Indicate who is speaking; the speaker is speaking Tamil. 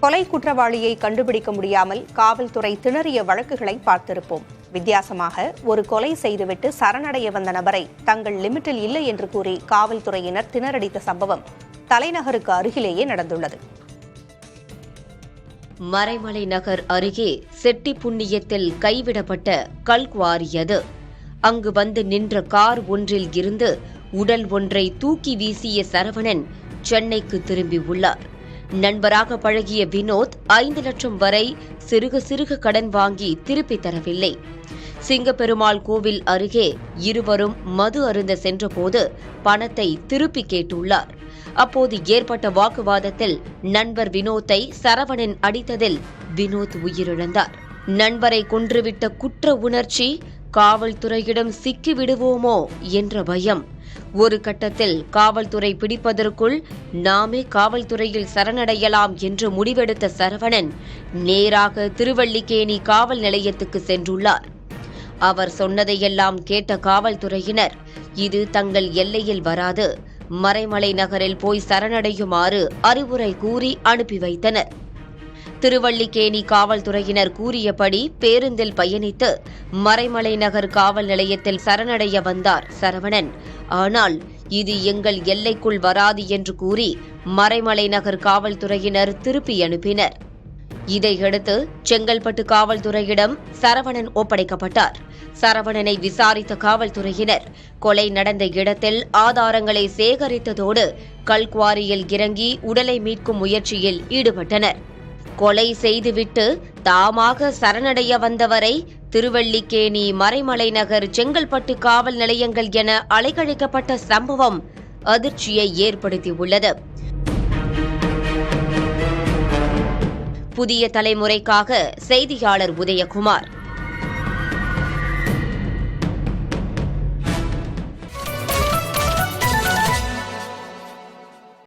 Speaker 1: கொலை குற்றவாளியை கண்டுபிடிக்க முடியாமல் காவல்துறை திணறிய வழக்குகளை பார்த்திருப்போம். வித்தியாசமாக ஒரு கொலை செய்துவிட்டு சரணடைய வந்த நபரை தங்கள் லிமிட்டில் இல்லை என்று கூறி காவல்துறையினர் திணறடித்த சம்பவம் தலைநகருக்கு அருகிலேயே நடந்துள்ளது.
Speaker 2: மறைமலை நகர் அருகே செட்டிப்புண்ணியத்தில் கைவிடப்பட்ட கல்குவாரியது. அங்கு வந்து நின்ற கார் ஒன்றில் இருந்து உடல் ஒன்றை தூக்கி வீசிய சரவணன் சென்னைக்கு திரும்பியுள்ளார். நண்பராக பழகிய வினோத் 5 லட்சம் வரை சிறுக கடன் வாங்கி திருப்பி தரவில்லை. சிங்கப்பெருமாள் கோவில் அருகே இருவரும் மது அருந்த சென்றபோது பணத்தை திருப்பி கேட்டுள்ளார். அப்போது ஏற்பட்ட வாக்குவாதத்தில் நண்பர் வினோத்தை சரவணன் அடித்ததில் வினோத் உயிரிழந்தார். நண்பரை கொன்றுவிட்ட குற்ற உணர்ச்சி, காவல்துறையிடம் சிக்கிவிடுவோமோ என்ற பயம். ஒரு கட்டத்தில் காவல்துறை பிடிப்பதற்குள் நாமே காவல்துறையில் சரணடையலாம் என்று முடிவெடுத்த சரவணன் நேராக திருவல்லிக்கேணி காவல் நிலையத்துக்கு சென்றுள்ளார். அவர் சொன்னதையெல்லாம் கேட்ட காவல்துறையினர் இது தங்கள் எல்லையில் வராது, மறைமலை நகரில் போய் சரணடையுமாறு அறிவுரை கூறி அனுப்பி வைத்தனர். திருவல்லிக்கேணி காவல்துறையினர் கூறியபடி பேருந்தில் பயணித்து மறைமலை நகர் காவல் நிலையத்தில் சரணடைய வந்தார் சரவணன். ஆனால் இது எங்கள் எல்லைக்குள் வராது என்று கூறி மறைமலை நகர் காவல்துறையினர் திருப்பி அனுப்பினர். இதையடுத்து செங்கல்பட்டு காவல்துறையிடம் சரவணன் ஒப்படைக்கப்பட்டார். சரவணனை விசாரித்த காவல்துறையினர் கொலை நடந்த இடத்தில் ஆதாரங்களை சேகரித்ததோடு கல்குவாரியில் இறங்கி உடலை மீட்கும் முயற்சியில் ஈடுபட்டனர். கொலை செய்துவிட்டு தாமாக சரணடைய வந்தவரை திருவல்லிக்கேணி, மறைமலை நகர், செங்கல்பட்டு காவல் நிலையங்கள் என அலைக்கழிக்கப்பட்ட சம்பவம் அதிர்ச்சியை ஏற்படுத்தியுள்ளது. புதிய தலைமுறைக்காக செய்தியாளர் உதயகுமார்.